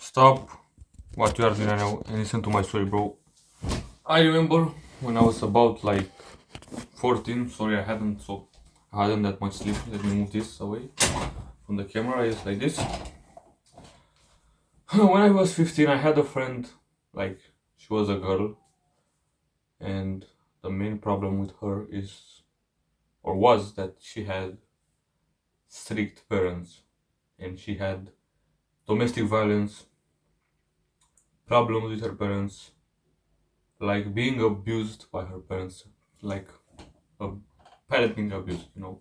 Stop what you are doing right now and listen to my story, bro. I remember when I was about like 14. Sorry, I hadn't that much sleep. Let me move this away from the camera. It's like this. When I was 15, I had a friend. Like she was a girl, and the main problem with her was that she had strict parents, and she had domestic violence problems with her parents, like being abused by her parents, like a parenting abuse. In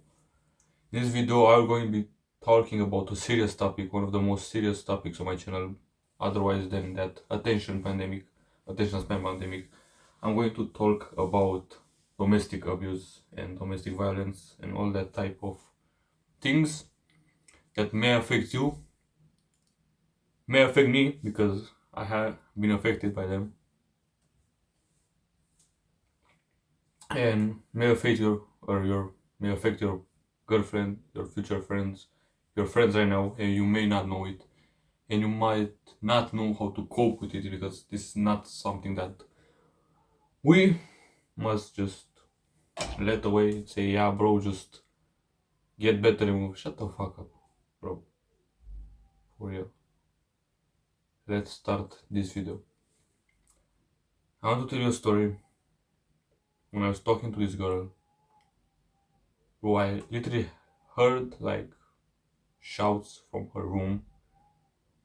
this video, I'm going to be talking about a serious topic, one of the most serious topics on my channel, otherwise than that attention span pandemic. I'm going to talk about domestic abuse and domestic violence and all that type of things that may affect you, may affect me because I have been affected by them, and may affect may affect your girlfriend, your future friends, your friends right now, and you may not know it, and you might not know how to cope with it because this is not something that we must just let away and say, yeah, bro, just get better and move. Shut the fuck up, bro. For real. Let's start this video. I want to tell you a story. When I was talking to this girl, bro, I literally heard like shouts from her room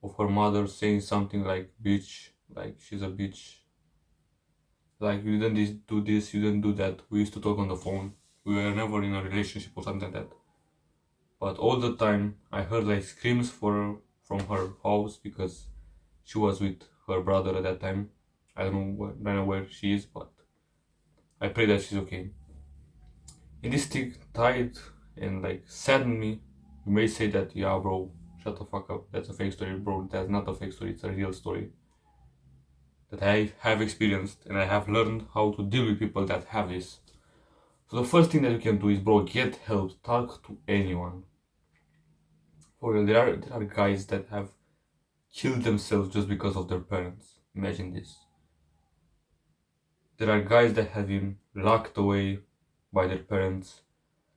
of her mother saying something like bitch, like she's a bitch, like you didn't do this, you didn't do that. We used to talk on the phone. We were never in a relationship or something like that. But all the time I heard like screams from her house because she was with her brother at that time. I don't know where she is, but I pray that she's okay. And this thing tied and like saddened me. You may say that, yeah, bro, shut the fuck up. That's a fake story, bro. That's not a fake story. It's a real story that I have experienced and I have learned how to deal with people that have this. So the first thing that you can do is, bro, get help. Talk to anyone. For real, there are guys that have killed themselves just because of their parents. Imagine this. There are guys that have been locked away by their parents,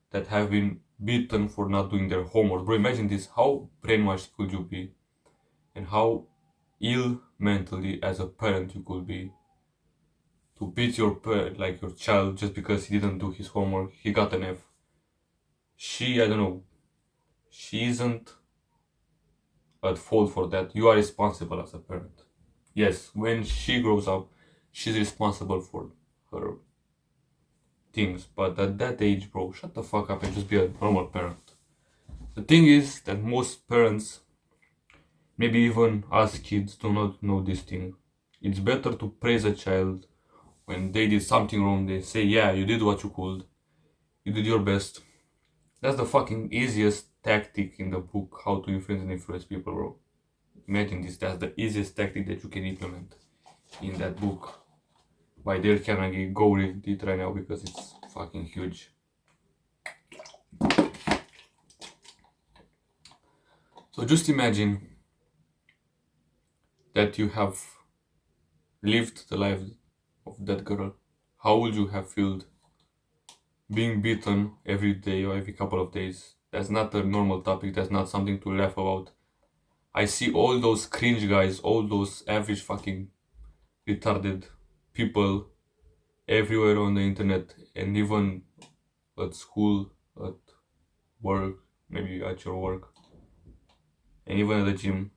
that have been beaten for not doing their homework. Bro, imagine this. How brainwashed could you be? And how ill mentally as a parent you could be to beat your child just because he didn't do his homework. He got an F. I don't know. She isn't at fault for that. You are responsible as a parent. Yes, when she grows up, she's responsible for her things. But at that age, bro, shut the fuck up and just be a normal parent. The thing is that most parents, maybe even us kids, do not know this thing. It's better to praise a child when they did something wrong. They say, yeah, you did what you could. You did your best. That's the fucking easiest tactic in the book, How to Influence People, bro. Imagine this, that's the easiest tactic that you can implement in that book by Dale Carnegie. Go read it right now because it's fucking huge. So just imagine that you have lived the life of that girl. How would you have felt being beaten every day or every couple of days? That's not a normal topic, that's not something to laugh about. I see all those cringe guys, all those average fucking retarded people everywhere on the internet and even at school, at work, maybe at your work, and even at the gym.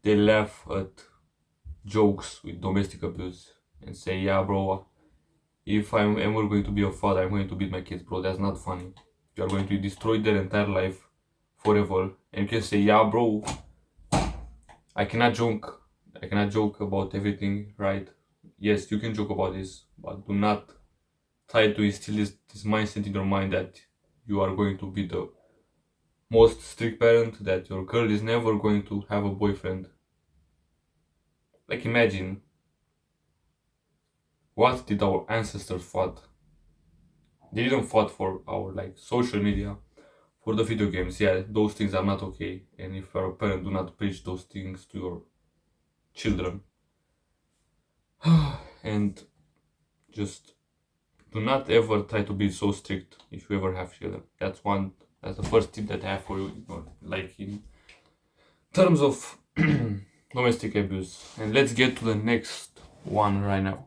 They laugh at jokes with domestic abuse and say, yeah, bro, if I'm ever going to be a father, I'm going to beat my kids, bro. That's not funny. You are going to destroy their entire life forever. And you can say, yeah, bro, I cannot joke. I cannot joke about everything, right? Yes, you can joke about this, but do not try to instill this mindset in your mind that you are going to be the most strict parent, that your girl is never going to have a boyfriend. Like imagine, what did our ancestors fought? They didn't fight for our like social media, for the video games. Yeah, those things are not okay. And if you're a parent, do not preach those things to your children. And just do not ever try to be so strict if you ever have children. That's the first tip that I have for you, like in terms of domestic abuse. And let's get to the next one right now.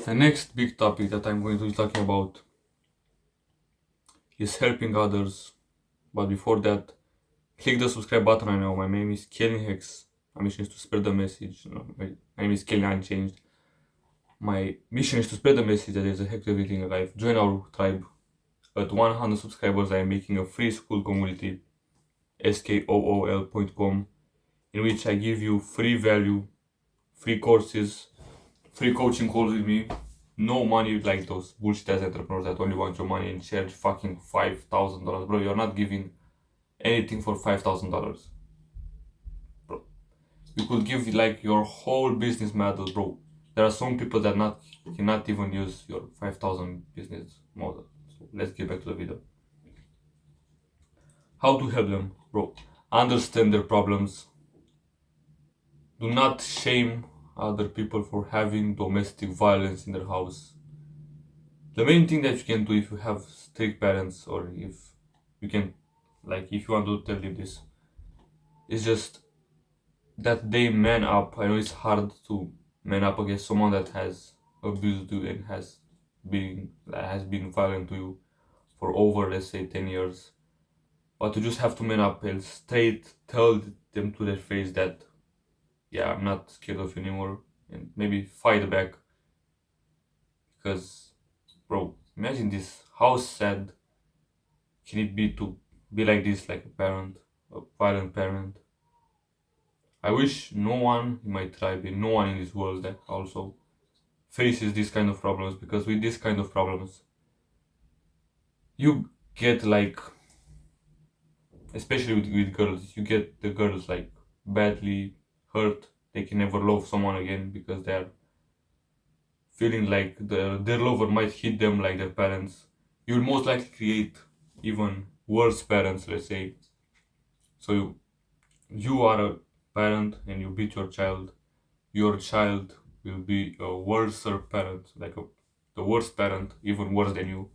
The next big topic that I'm going to be talking about is helping others. But before that, click the subscribe button right now. My name is Kalin Hex. My mission is to spread the message. My name is Kalin Unchanged. My mission is to spread the message that there's a heck to everything alive. Join our tribe. At 100 subscribers, I am making a free school community, skool.com, in which I give you free value, free courses, free coaching calls with me. No money like those bullshit ass entrepreneurs that only want your money and charge fucking $5,000. Bro, you're not giving anything for $5,000. Bro, you could give like your whole business model, bro. There are some people that cannot even use your 5,000 business model. So let's get back to the video. How to help them, bro? Understand their problems. Do not shame other people for having domestic violence in their house. The main thing that you can do if you have strict parents, or if you can, like, if you want to tell them this, is just that they man up. I know it's hard to man up against someone that has abused you and has been violent to you for over, let's say, 10 years. But you just have to man up and straight tell them to their face that, yeah, I'm not scared of you anymore, and maybe fight back. Because, bro, imagine this. How sad can it be to be like this, like a violent parent? I wish no one in my tribe and no one in this world that also faces this kind of problems, because with this kind of problems, you get like, especially with girls, you get the girls like badly hurt. They can never love someone again because they're feeling like their lover might hit them like their parents. You will most likely create even worse parents, let's say. So you are a parent and you beat your child will be a worser parent, like the worst parent, even worse than you,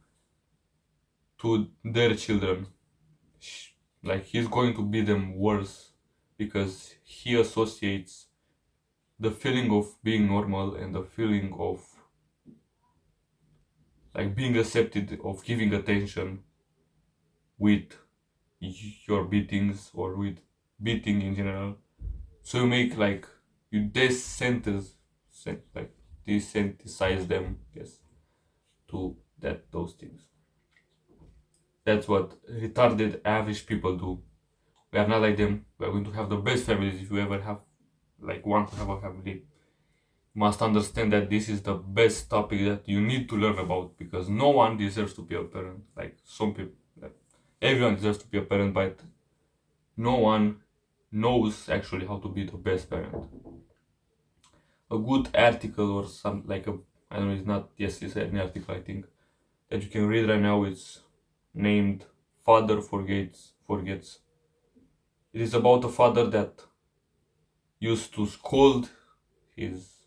to their children. Like he's going to be them worse because he associates the feeling of being normal and the feeling of like being accepted, of giving attention, with your beatings or with beating in general. So you make like you like desensitize them, yes, to those things. That's what retarded average people do. We are not like them. We are going to have the best families. If you ever have like want to have a family, you must understand that this is the best topic that you need to learn about, because no one deserves to be a parent. Like some people, like, everyone deserves to be a parent, but no one knows actually how to be the best parent. A good article or some like a, I don't know, it's not, yes, it's an article I think that you can read right now. It's named Father Forgets. It is about a father that used to scold his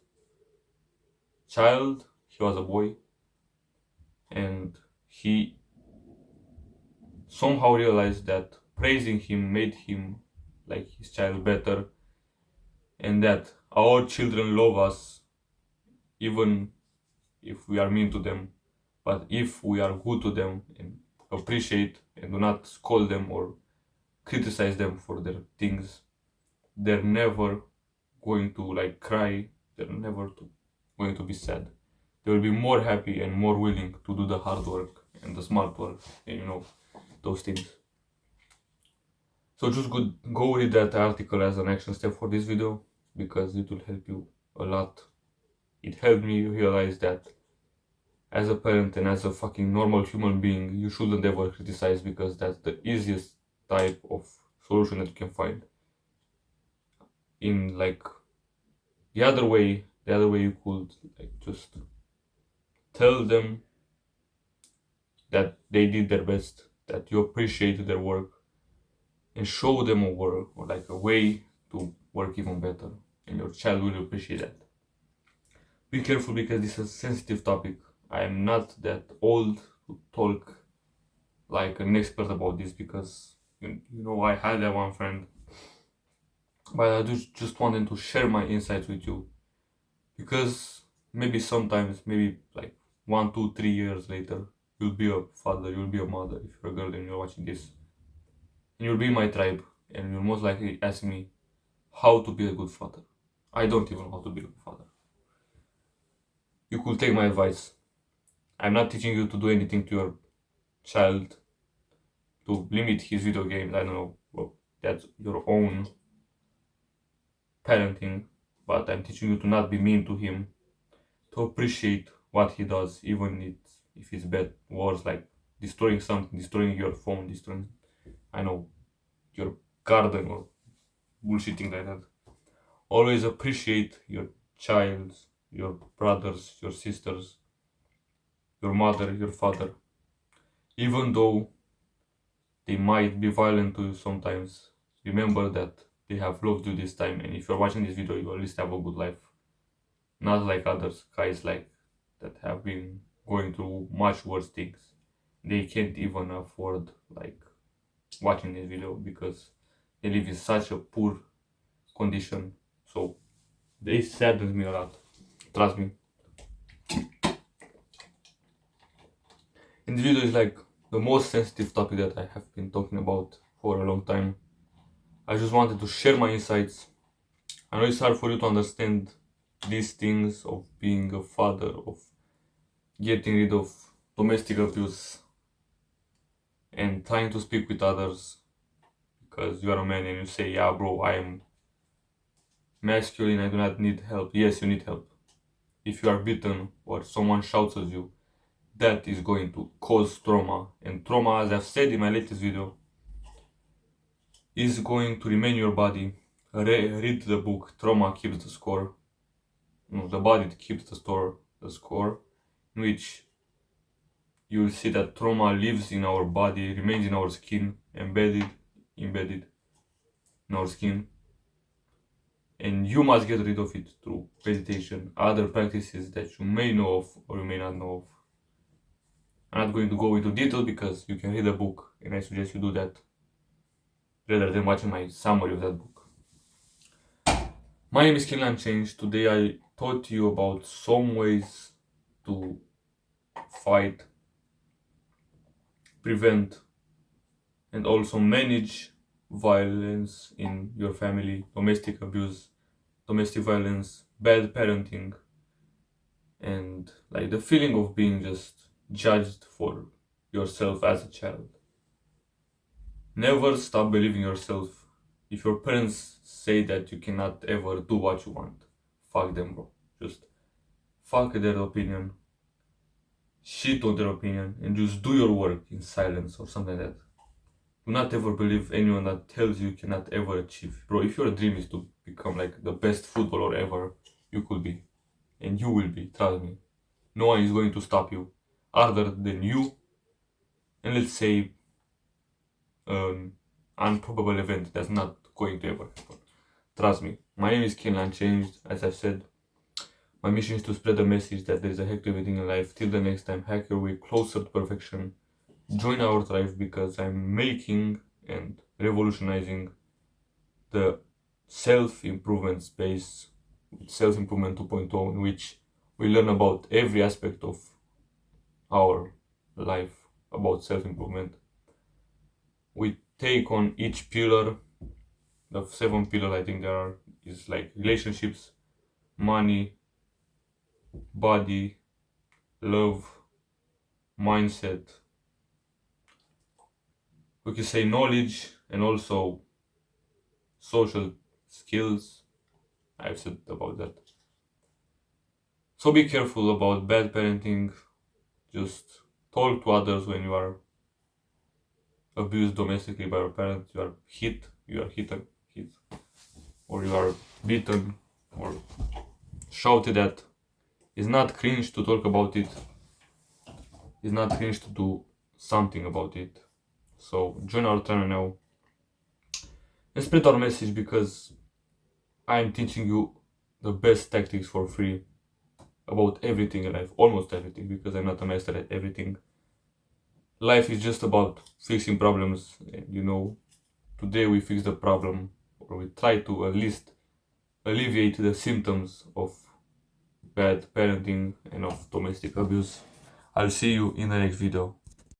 child. He was a boy, and he somehow realized that praising him made him like his child better, and that our children love us even if we are mean to them, but if we are good to them and appreciate and do not scold them or criticize them for their things, they're never going to like cry, they're never going to be sad. They will be more happy and more willing to do the hard work and the smart work and those things. So just go read that article as an action step for this video, because it will help you a lot. It helped me realize that as a parent and as a fucking normal human being, you shouldn't ever criticize, because that's the easiest type of solution that you can find. In like the other way you could like just tell them that they did their best, that you appreciate their work, and show them a work or like a way to work even better. and your child will appreciate that. Be careful because this is a sensitive topic. I am not that old to talk like an expert about this because I had that one friend, but I just wanted to share my insights with you because maybe sometimes, maybe like 1, 2, 3 years later, you'll be a father, you'll be a mother if you're a girl and you're watching this, and you'll be in my tribe, and you'll most likely ask me how to be a good father. I don't even know how to be a good father. You could take my advice. I'm not teaching you to do anything to your child to limit his video games. I don't know. Well, that's your own parenting, but I'm teaching you to not be mean to him, to appreciate what he does, even if it's bad words like destroying something, destroying your phone, destroying, I know, your garden or bullshitting like that. Always appreciate your child, your brothers, your sisters, your mother, your father, even though they might be violent to you sometimes. Remember that they have loved you this time, and if you're watching this video, you at least have a good life. Not like others guys like that have been going through much worse things. They can't even afford like watching this video because they live in such a poor condition. So they saddens me a lot. Trust me. And this video is like the most sensitive topic that I have been talking about for a long time. I just wanted to share my insights. I know it's hard for you to understand these things of being a father, of getting rid of domestic abuse, and trying to speak with others because you are a man and you say, yeah, bro, I am masculine, I do not need help. Yes, you need help. If you are beaten or someone shouts at you, that is going to cause trauma. And trauma, as I've said in my latest video, is going to remain in your body. Read the book, Trauma Keeps the Score. No, the body keeps the score, in which you will see that trauma lives in our body, remains in our skin, embedded in our skin, and you must get rid of it through meditation, other practices that you may know of or you may not know of. I'm not going to go into detail because you can read the book, and I suggest you do that rather than watching my summary of that book. My name is Kalin. Today I taught you about some ways to fight, prevent, and also manage violence in your family, domestic abuse, domestic violence, bad parenting, and like the feeling of being just judged for yourself as a child. Never stop believing yourself. If your parents say that you cannot ever do what you want, fuck them, bro. Just fuck their opinion, shit on their opinion, and just do your work in silence or something like that. Do not ever believe anyone that tells you cannot ever achieve. Bro, if your dream is to become like the best footballer ever, you could be. And you will be, trust me. No one is going to stop you other than you. And let's say an improbable event that's not going to ever happen. Trust me. My name is Kalin. As I've said. My mission is to spread the message that there is a hack to everything in life. Till the next time, hack your way closer to perfection. Join our tribe because I'm making and revolutionizing the self-improvement space, self-improvement 2.0, in which we learn about every aspect of our life about self-improvement. We take on each pillar, the 7 pillars I think there are, is like relationships, money, body, love, mindset, we can say knowledge, and also social skills. I've said about that. So be careful about bad parenting. Just talk to others when you are abused domestically by your parents, you are hit, or you are beaten or shouted at. It's not cringe to talk about it. It's not cringe to do something about it. So join our channel now and spread our message because I am teaching you the best tactics for free about everything in life, almost everything, because I'm not a master at everything. Life is just about fixing problems, and today we fix the problem, or we try to at least alleviate the symptoms of bad parenting and of domestic abuse. I'll see you in the next video.